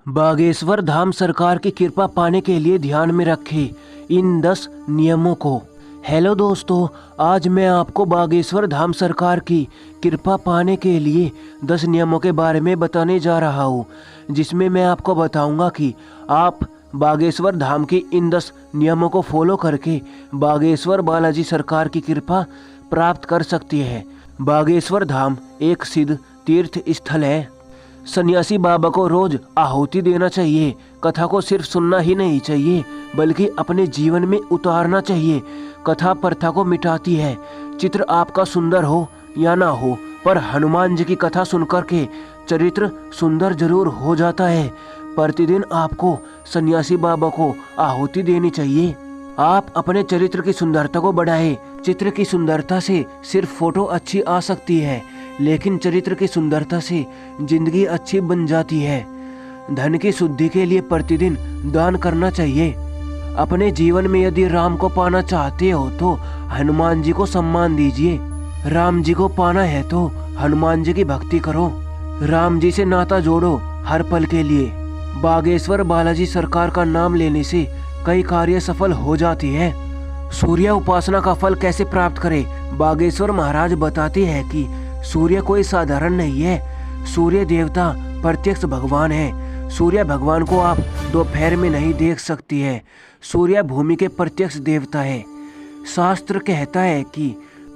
बागेश्वर धाम सरकार की कृपा पाने के लिए ध्यान में रखें इन 10 नियमों को। हेलो दोस्तों, आज मैं आपको बागेश्वर धाम सरकार की कृपा पाने के लिए 10 नियमों के बारे में बताने जा रहा हूँ, जिसमें मैं आपको बताऊंगा कि आप बागेश्वर धाम के इन 10 नियमों को फॉलो करके बागेश्वर बालाजी सरकार की कृपा प्राप्त कर सकती है। बागेश्वर धाम एक सिद्ध तीर्थ स्थल है। सन्यासी बाबा को रोज आहुति देना चाहिए। कथा को सिर्फ सुनना ही नहीं चाहिए, बल्कि अपने जीवन में उतारना चाहिए। कथा प्रथा को मिटाती है। चित्र आपका सुंदर हो या ना हो, पर हनुमान जी की कथा सुनकर के चरित्र सुंदर जरूर हो जाता है। प्रतिदिन आपको सन्यासी बाबा को आहुति देनी चाहिए। आप अपने चरित्र की सुंदरता को बढ़ाएं। चित्र की सुंदरता से सिर्फ फोटो अच्छी आ सकती है, लेकिन चरित्र की सुंदरता से जिंदगी अच्छी बन जाती है। धन की शुद्धि के लिए प्रतिदिन दान करना चाहिए। अपने जीवन में यदि राम को पाना चाहते हो तो हनुमान जी को सम्मान दीजिए। राम जी को पाना है तो हनुमान जी की भक्ति करो। राम जी से नाता जोड़ो हर पल के लिए। बागेश्वर बालाजी सरकार का नाम लेने से कई कार्य सफल हो जाती है। सूर्य उपासना का फल कैसे प्राप्त करें? बागेश्वर महाराज बताते हैं कि सूर्य कोई साधारण नहीं है। सूर्य देवता प्रत्यक्ष भगवान है। सूर्य भगवान को आप दोपहर में नहीं देख सकती है। सूर्य भूमि के प्रत्यक्ष देवता है। शास्त्र कहता है कि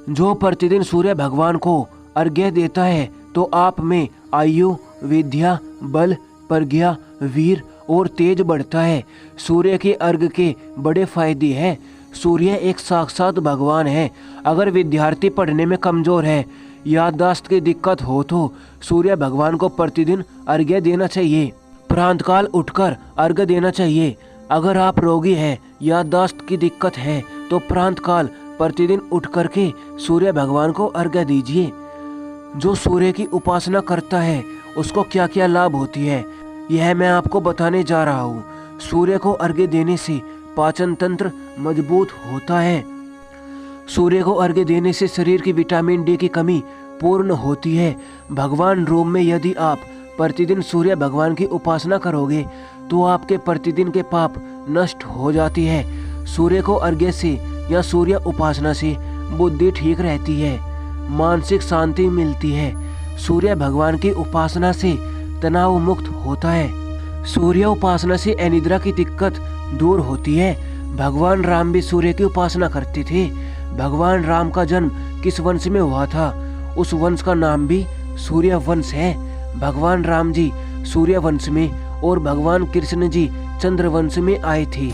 जो प्रतिदिन सूर्य भगवान को अर्घ्य देता है तो आप में आयु, विद्या, बल, प्रज्ञा, वीर और तेज बढ़ता है। सूर्य के अर्घ के बड़े फायदे हैं। सूर्य एक साक्षात भगवान है। अगर विद्यार्थी पढ़ने में कमजोर है, याददाश्त की दिक्कत हो तो सूर्य भगवान को प्रतिदिन अर्घ्य देना चाहिए। प्रातःकाल उठकर अर्घ्य देना चाहिए। अगर आप रोगी हैं, याददाश्त की दिक्कत है, तो प्रातःकाल प्रतिदिन उठ करके सूर्य भगवान को अर्घ्य दीजिए। जो सूर्य की उपासना करता है उसको क्या क्या लाभ होती है, यह मैं आपको बताने जा रहा हूँ। सूर्य को अर्घ्य देने से पाचन तंत्र मजबूत होता है। सूर्य को अर्घ्य देने से शरीर की विटामिन डी की कमी पूर्ण होती है। भगवान रोम में यदि आप प्रतिदिन सूर्य भगवान की उपासना करोगे तो आपके प्रतिदिन के पाप नष्ट हो जाती है। सूर्य को अर्घ्य से या सूर्य उपासना से बुद्धि ठीक रहती है, मानसिक शांति मिलती है। सूर्य भगवान की उपासना से तनाव मुक्त होता है। सूर्य उपासना से अनिद्रा की दिक्कत दूर होती है। भगवान राम भी सूर्य की उपासना करते थे। भगवान राम का जन्म किस वंश में हुआ था, उस वंश का नाम भी सूर्य वंश है। भगवान राम जी सूर्य वंश में और भगवान कृष्ण जी चंद्र वंश में आए थे।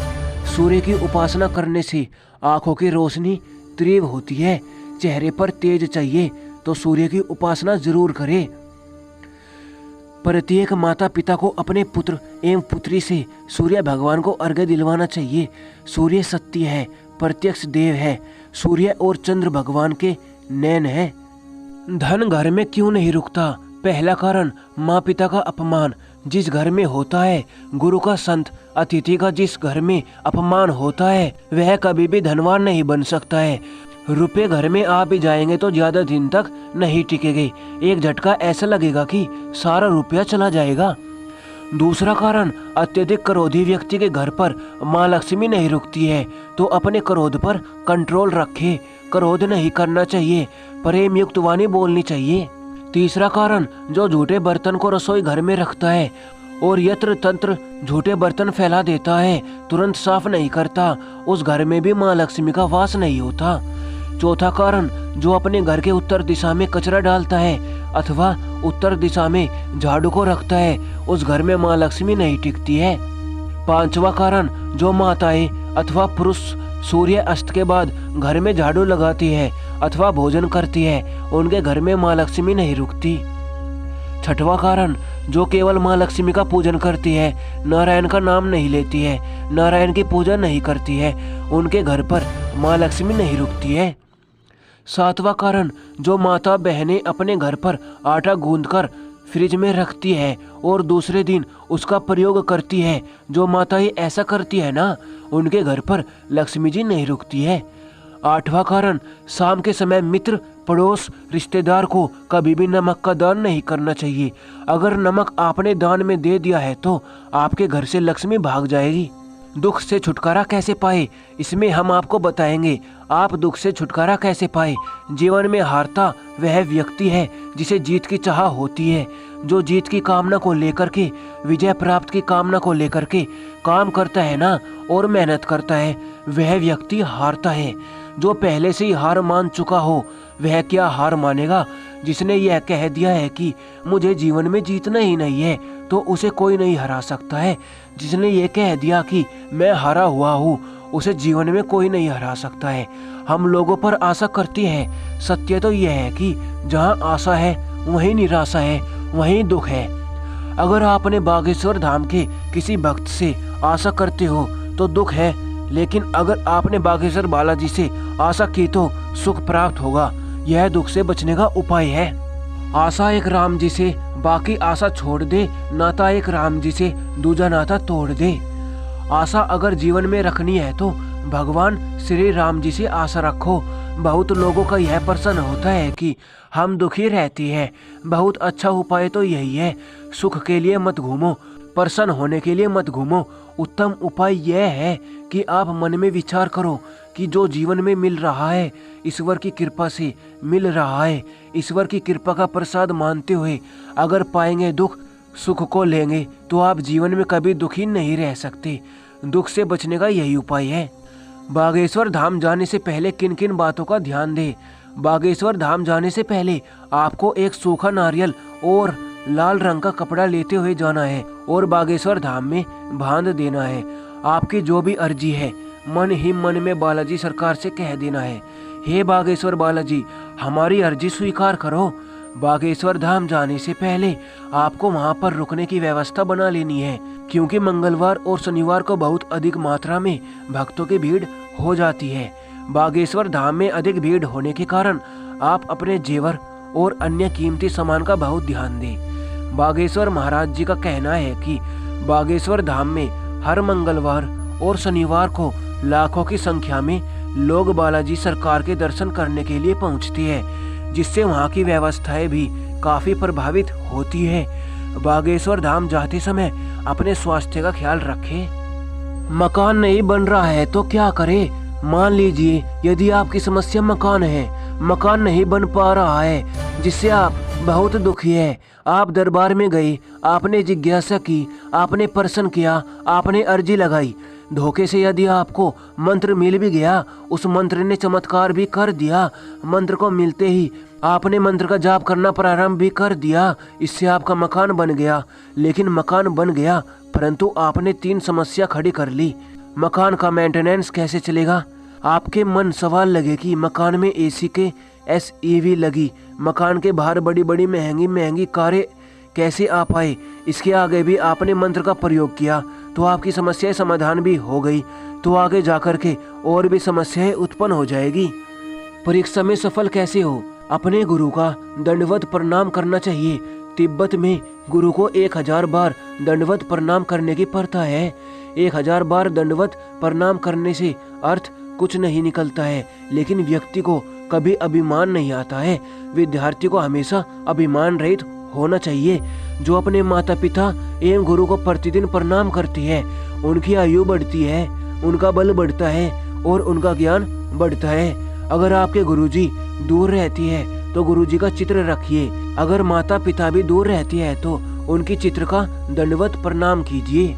सूर्य की उपासना करने से आंखों की रोशनी तीव्र होती है। चेहरे पर तेज चाहिए तो सूर्य की उपासना जरूर करें। प्रत्येक माता पिता को अपने पुत्र एवं पुत्री से सूर्य भगवान को अर्घ्य दिलवाना चाहिए। सूर्य सत्य है, प्रत्यक्ष देव है। सूर्य और चंद्र भगवान के नैन है। धन घर में क्यों नहीं रुकता? पहला कारण माँ पिता का अपमान जिस घर में होता है, गुरु का संत, अतिथि का जिस घर में अपमान होता है, वह कभी भी धनवान नहीं बन सकता है। रुपए घर में आ भी जाएंगे तो ज्यादा दिन तक नहीं टिकेंगे। एक झटका ऐसा लगेगा कि सारा रुपया चला जाएगा। दूसरा कारण, अत्यधिक क्रोधी व्यक्ति के घर पर माँ लक्ष्मी नहीं रुकती है, तो अपने क्रोध पर कंट्रोल रखे। क्रोध नहीं करना चाहिए, प्रेम युक्त वाणी बोलनी चाहिए। तीसरा कारण, जो झूठे बर्तन को रसोई घर में रखता है और यत्र तंत्र झूठे बर्तन फैला देता है, तुरंत साफ नहीं करता, उस घर में भी माँ लक्ष्मी का वास नहीं होता। चौथा कारण, जो अपने घर के उत्तर दिशा में कचरा डालता है अथवा उत्तर दिशा में झाड़ू को रखता है, उस घर में माँ लक्ष्मी नहीं टिकती है। पांचवा कारण, जो माताएं अथवा पुरुष सूर्य अस्त के बाद घर में झाड़ू लगाती है अथवा भोजन करती है, उनके घर में माँ लक्ष्मी नहीं रुकती। छठवां कारण, जो केवल माँ लक्ष्मी का पूजन करती है, नारायण का नाम नहीं लेती है, नारायण की पूजा नहीं करती है, उनके घर पर माँ लक्ष्मी नहीं रुकती है। सातवां कारण, जो माता बहनें अपने घर पर आटा गूंथकर फ्रिज में रखती है और दूसरे दिन उसका प्रयोग करती है, जो माताएं ऐसा करती है ना, उनके घर पर लक्ष्मी जी नहीं रुकती है। 8वां कारण, शाम के समय मित्र, पड़ोस, रिश्तेदार को कभी भी नमक का दान नहीं करना चाहिए। अगर नमक आपने दान में दे दिया है तो आपके घर से लक्ष्मी भाग जाएगी। दुख से छुटकारा कैसे पाए, इसमें हम आपको बताएंगे। आप दुख से छुटकारा कैसे पाए। जीवन में हारता वह व्यक्ति है जिसे जीत की चाह होती है। जो जीत की कामना को लेकर के, विजय प्राप्त की कामना को लेकर के काम करता है ना, और मेहनत करता है, वह व्यक्ति हारता है। जो पहले से ही हार मान चुका हो वह क्या हार मानेगा। जिसने यह कह दिया है कि मुझे जीवन में जीतना ही नहीं है, तो उसे कोई नहीं हरा सकता है। जिसने ये कह दिया कि मैं हारा हुआ हूँ, उसे जीवन में कोई नहीं हरा सकता है। हम लोगों पर आशा करती है। सत्य तो यह है कि जहाँ आशा है वहीं निराशा है, वहीं दुख है। अगर आपने बागेश्वर धाम के किसी भक्त से आशा करते हो तो दुख है, लेकिन अगर आपने बागेश्वर बालाजी से आशा की तो सुख प्राप्त होगा। यह दुख से बचने का उपाय है। आशा एक राम जी से, बाकी आशा छोड़ दे। नाता एक राम जी से, दूजा नाता तोड़ दे। आशा अगर जीवन में रखनी है तो भगवान श्री राम जी से आशा रखो। बहुत लोगों का यह प्रश्न होता है कि हम दुखी रहते हैं। बहुत अच्छा उपाय तो यही है, सुख के लिए मत घूमो, प्रसन्न होने के लिए मत घूमो। उत्तम उपाय यह है कि आप मन में विचार करो कि जो जीवन में मिल रहा है ईश्वर की कृपा से मिल रहा है। ईश्वर की कृपा का प्रसाद मानते हुए अगर पाएंगे दुख, सुख को लेंगे तो आप जीवन में कभी दुखी नहीं रह सकते। दुख से बचने का यही उपाय है। बागेश्वर धाम जाने से पहले किन किन बातों का ध्यान दें। बागेश्वर धाम जाने से पहले आपको एक सूखा नारियल और लाल रंग का कपड़ा लेते हुए जाना है और बागेश्वर धाम में बांध देना है। आपकी जो भी अर्जी है मन ही मन में बालाजी सरकार से कह देना है, हे बागेश्वर बालाजी, हमारी अर्जी स्वीकार करो। बागेश्वर धाम जाने से पहले आपको वहां पर रुकने की व्यवस्था बना लेनी है, क्योंकि मंगलवार और शनिवार को बहुत अधिक मात्रा में भक्तों की भीड़ हो जाती है। बागेश्वर धाम में अधिक भीड़ होने के कारण आप अपने जेवर और अन्य कीमती सामान का बहुत ध्यान दें। बागेश्वर महाराज जी का कहना है कि बागेश्वर धाम में हर मंगलवार और शनिवार को लाखों की संख्या में लोग बालाजी सरकार के दर्शन करने के लिए पहुंचते हैं, जिससे वहां की व्यवस्थाएं भी काफी प्रभावित होती है। बागेश्वर धाम जाते समय अपने स्वास्थ्य का ख्याल रखें। मकान नहीं बन रहा है तो क्या करें। मान लीजिए यदि आपकी समस्या मकान है, मकान नहीं बन पा रहा है, जिससे आप बहुत दुखी है। आप दरबार में गए, आपने जिज्ञासा की, आपने प्रश्न किया, आपने अर्जी लगाई। धोखे से यदि आपको मंत्र मिल भी गया, उस मंत्र ने चमत्कार भी कर दिया। मंत्र को मिलते ही आपने मंत्र का जाप करना प्रारंभ भी कर दिया, इससे आपका मकान बन गया। लेकिन मकान बन गया परंतु आपने 3 समस्या खड़ी कर ली। मकान का मेंटेनेंस कैसे चलेगा। आपके मन सवाल लगे कि मकान में एसी के SEV लगी, मकान के बाहर बड़ी बड़ी महंगी महंगी कारें कैसे आ पाए। इसके आगे भी आपने मंत्र का प्रयोग किया तो आपकी समस्याएं समाधान भी हो गई, तो आगे जाकर के और भी समस्याएं उत्पन्न हो जाएगी। परीक्षा में सफल कैसे हो। अपने गुरु का दंडवत प्रणाम करना चाहिए। तिब्बत में गुरु को 1000 बार दंडवत प्रणाम करने की प्रथा है। 1000 बार दंडवत प्रणाम करने से अर्थ कुछ नहीं निकलता है, लेकिन व्यक्ति को कभी अभिमान नहीं आता है। विद्यार्थी को हमेशा अभिमान रहित होना चाहिए। जो अपने माता पिता एवं गुरु को प्रतिदिन प्रणाम करती है, उनकी आयु बढ़ती है, उनका बल बढ़ता है और उनका ज्ञान बढ़ता है। अगर आपके गुरुजी दूर रहती है तो गुरुजी का चित्र रखिए। अगर माता पिता भी दूर रहती है तो उनकी चित्र का दंडवत प्रणाम कीजिए।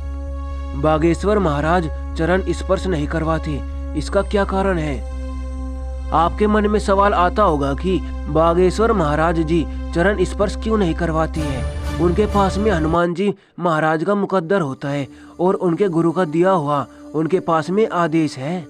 बागेश्वर महाराज चरण स्पर्श नहीं करवाते, इसका क्या कारण है। आपके मन में सवाल आता होगा कि बागेश्वर महाराज जी चरण स्पर्श क्यों नहीं करवाती है। उनके पास में हनुमान जी महाराज का मुकद्दर होता है और उनके गुरु का दिया हुआ उनके पास में आदेश है।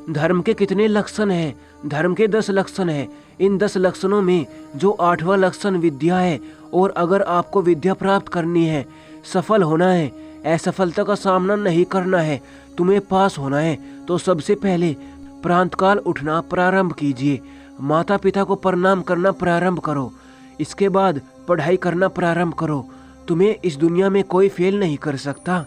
धर्म के कितने लक्षण हैं। धर्म के 10 लक्षण हैं। इन 10 लक्षणों में जो 8वां लक्षण विद्या है, और अगर आपको विद्या प्राप्त करनी है, सफल होना है, असफलता का सामना नहीं करना है, तुम्हें पास होना है, तो सबसे पहले प्रातःकाल उठना प्रारंभ कीजिए। माता पिता को प्रणाम करना प्रारंभ करो। इसके बाद पढ़ाई करना प्रारंभ करो। तुम्हें इस दुनिया में कोई फेल नहीं कर सकता।